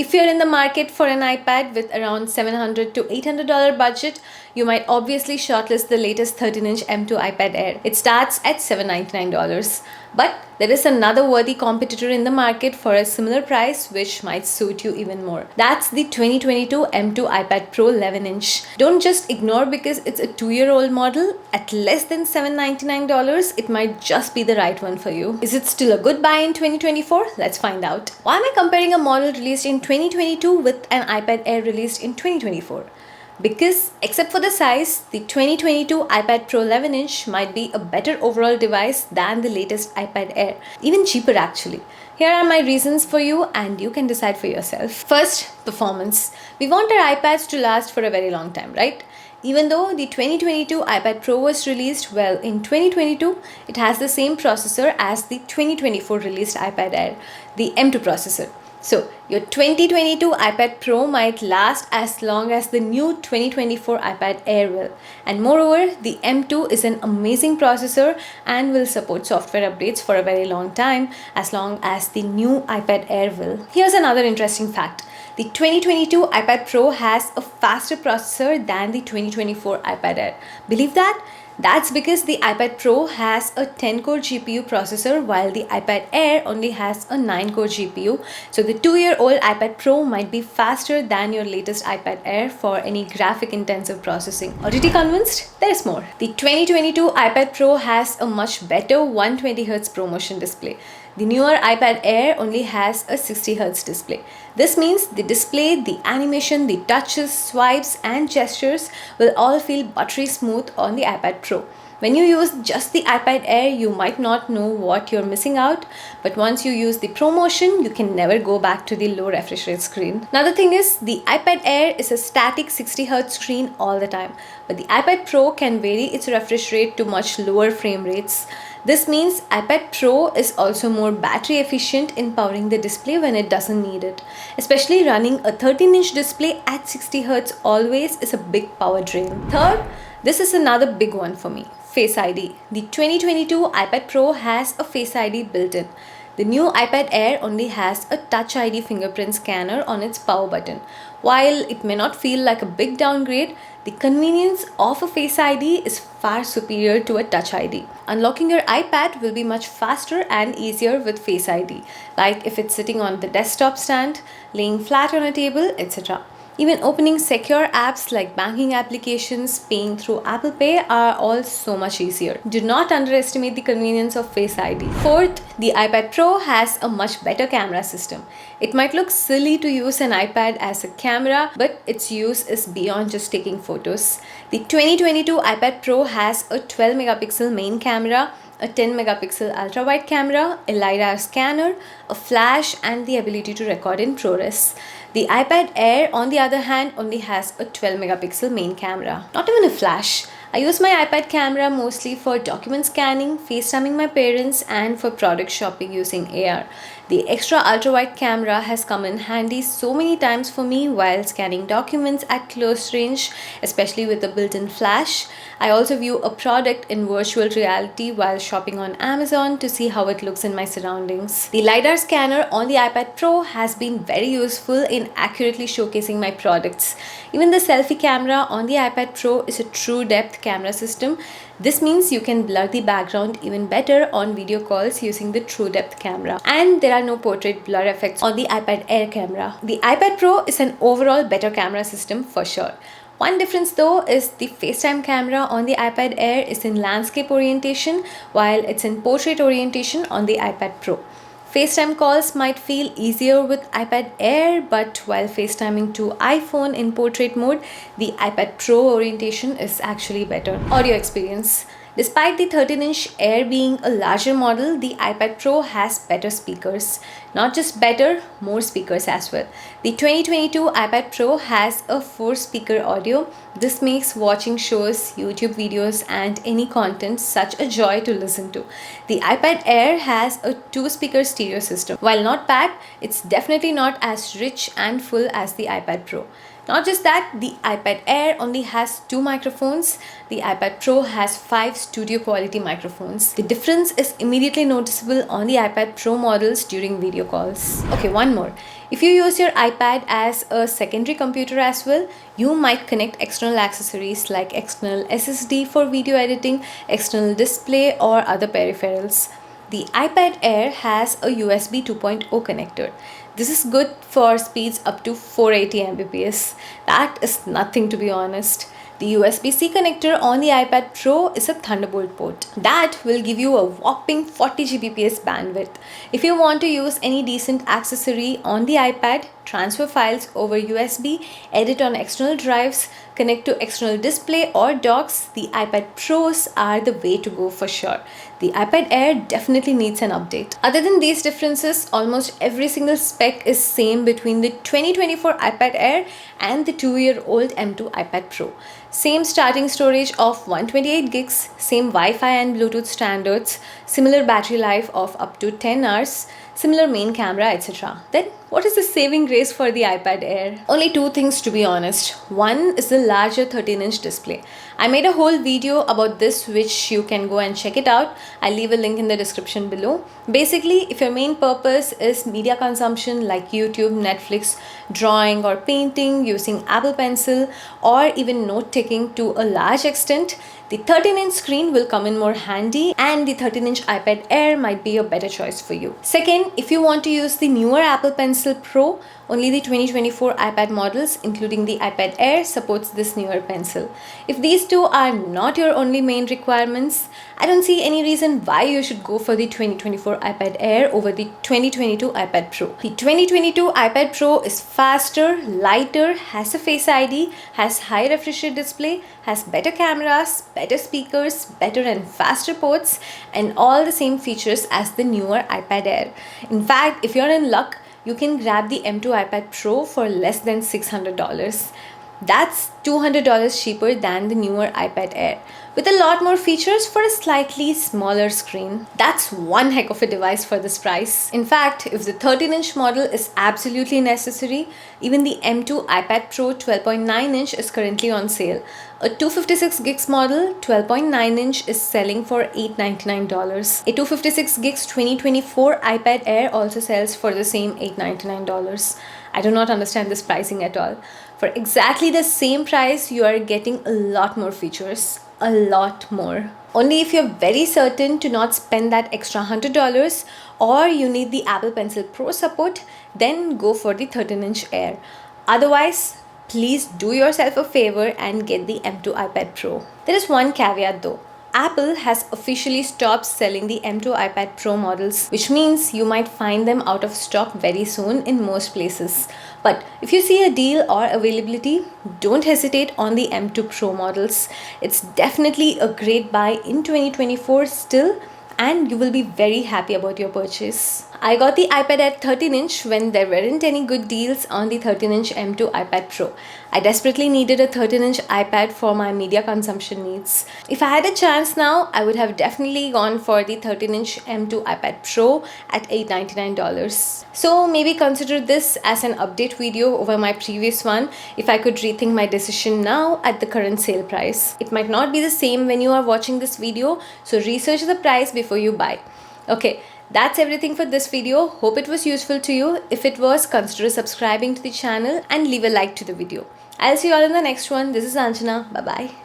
If you're in the market for an iPad with around $700 to $800 budget, you might obviously shortlist the latest 13-inch M2 iPad Air. It starts at $799. But there is another worthy competitor in the market for a similar price which might suit you even more. That's the 2022 M2 iPad Pro 11-inch. Don't just ignore because it's a 2-year-old model. At less than $799, it might just be the right one for you. Is it still a good buy in 2024? Let's find out. Why am I comparing a model released in 2022 with an iPad Air released in 2024? Because except for the size, the 2022 iPad Pro 11-inch might be a better overall device than the latest iPad Air, even cheaper actually. Here are my reasons for you and you can decide for yourself. First, performance. We want our iPads to last for a very long time, right? Even though the 2022 iPad Pro was released, well, in 2022, it has the same processor as the 2024 released iPad Air, the M2 processor. So, your 2022 iPad Pro might last as long as the new 2024 iPad Air will. And moreover, the M2 is an amazing processor and will support software updates for a very long time as long as the new iPad Air will. Here's another interesting fact. The 2022 iPad Pro has a faster processor than the 2024 iPad Air. Believe that? That's because the iPad Pro has a 10-core GPU processor while the iPad Air only has a 9-core GPU. So the 2-year-old iPad Pro might be faster than your latest iPad Air for any graphic-intensive processing. Already convinced? There's more. The 2022 iPad Pro has a much better 120Hz ProMotion display. The newer iPad Air only has a 60Hz display. This means the display, the animation, the touches, swipes and gestures will all feel buttery smooth on the iPad Pro. When you use just the iPad Air, you might not know what you're missing out, but once you use the ProMotion, you can never go back to the low refresh rate screen. Another thing is, the iPad Air is a static 60Hz screen all the time, but the iPad Pro can vary its refresh rate to much lower frame rates. This means iPad Pro is also more battery efficient in powering the display when it doesn't need it. Especially running a 13-inch display at 60Hz always is a big power drain. Third, this is another big one for me. Face ID. The 2022 iPad Pro has a Face ID built in. The new iPad Air only has a Touch ID fingerprint scanner on its power button. While it may not feel like a big downgrade, the convenience of a Face ID is far superior to a Touch ID. Unlocking your iPad will be much faster and easier with Face ID, like if it's sitting on the desktop stand, laying flat on a table, etc. Even opening secure apps like banking applications, paying through Apple Pay are all so much easier. Do not underestimate the convenience of Face ID. Fourth, the iPad Pro has a much better camera system. It might look silly to use an iPad as a camera, but its use is beyond just taking photos. The 2022 iPad Pro has a 12 megapixel main camera, a 10 megapixel ultra wide camera, a LiDAR scanner, a flash, and the ability to record in ProRes. The iPad Air, on the other hand, only has a 12 megapixel main camera. Not even a flash. I use my iPad camera mostly for document scanning, FaceTiming my parents, and for product shopping using AR. The extra ultra-wide camera has come in handy so many times for me while scanning documents at close range, especially with the built-in flash. I also view a product in virtual reality while shopping on Amazon to see how it looks in my surroundings. The LiDAR scanner on the iPad Pro has been very useful in accurately showcasing my products. Even the selfie camera on the iPad Pro is a true depth camera system. This means you can blur the background even better on video calls using the true depth camera. And there are no portrait blur effects on the iPad Air camera. The iPad Pro is an overall better camera system for sure. One difference though is the FaceTime camera on the iPad Air is in landscape orientation while it's in portrait orientation on the iPad Pro. FaceTime calls might feel easier with iPad Air, but while FaceTiming to iPhone in portrait mode, the iPad Pro orientation is actually better. Audio experience. Despite the 13-inch Air being a larger model, the iPad Pro has better speakers. Not just better, more speakers as well. The 2022 iPad Pro has a 4-speaker audio. This makes watching shows, YouTube videos, and any content such a joy to listen to. The iPad Air has a 2-speaker stereo system. While not bad, it's definitely not as rich and full as the iPad Pro. Not just that, the iPad Air only has 2 microphones. The iPad Pro has 5 studio quality microphones. The difference is immediately noticeable on the iPad Pro models during video calls. Okay, one more. If you use your iPad as a secondary computer as well, you might connect external accessories like external SSD for video editing, external display, or other peripherals. The iPad Air has a USB 2.0 connector. This is good for speeds up to 480 Mbps. That is nothing, to be honest. The USB-C connector on the iPad Pro is a Thunderbolt port. That will give you a whopping 40 Gbps bandwidth. If you want to use any decent accessory on the iPad, transfer files over USB, edit on external drives, connect to external display or docks, the iPad Pros are the way to go for sure. The iPad Air definitely needs an update. Other than these differences, almost every single spec is same between the 2024 iPad Air and the 2-year-old M2 iPad Pro. Same starting storage of 128 gigs, same Wi-Fi and Bluetooth standards, similar battery life of up to 10 hours, similar main camera, etc. Then what is the saving grace for the iPad Air? Only 2 things, to be honest. One is the larger 13-inch display. I made a whole video about this which you can go and check it out. I'll leave a link in the description below. Basically, if your main purpose is media consumption like YouTube, Netflix, drawing or painting using Apple Pencil, or even note-taking to a large extent, the 13-inch screen will come in more handy, and the 13-inch iPad Air might be a better choice for you. Second, if you want to use the newer Apple Pencil Pro, only the 2024 iPad models, including the iPad Air, supports this newer pencil. If these two are not your only main requirements, I don't see any reason why you should go for the 2024 iPad Air over the 2022 iPad Pro. The 2022 iPad Pro is faster, lighter, has a Face ID, has high refresh rate display, has better cameras, better speakers, better and faster ports, and all the same features as the newer iPad Air. In fact, if you're in luck, you can grab the M2 iPad Pro for less than $600. That's $200 cheaper than the newer iPad Air, with a lot more features for a slightly smaller screen. That's one heck of a device for this price. In fact, if the 13-inch model is absolutely necessary, even the M2 iPad Pro 12.9-inch is currently on sale. A 256 gigs model 12.9-inch is selling for $899. A 256 gigs 2024 iPad Air also sells for the same $899. I do not understand this pricing at all. For exactly the same price, you are getting a lot more features. A lot more. Only if you're very certain to not spend that extra $100 or you need the Apple Pencil Pro support, then go for the 13-inch Air. Otherwise, please do yourself a favor and get the M2 iPad Pro. There is one caveat though. Apple has officially stopped selling the M2 iPad Pro models, which means you might find them out of stock very soon in most places. But if you see a deal or availability, don't hesitate on the M2 Pro models. It's definitely a great buy in 2024 still, and you will be very happy about your purchase. I got the iPad at 13-inch when there weren't any good deals on the 13-inch M2 iPad Pro. I desperately needed a 13-inch iPad for my media consumption needs. If I had a chance now, I would have definitely gone for the 13-inch M2 iPad Pro at $899. So maybe consider this as an update video over my previous one if I could rethink my decision now at the current sale price. It might not be the same when you are watching this video, so research the price before you buy. Okay. That's everything for this video. Hope it was useful to you. If it was, consider subscribing to the channel and leave a like to the video. I'll see you all in the next one. This is Anjana. Bye-bye.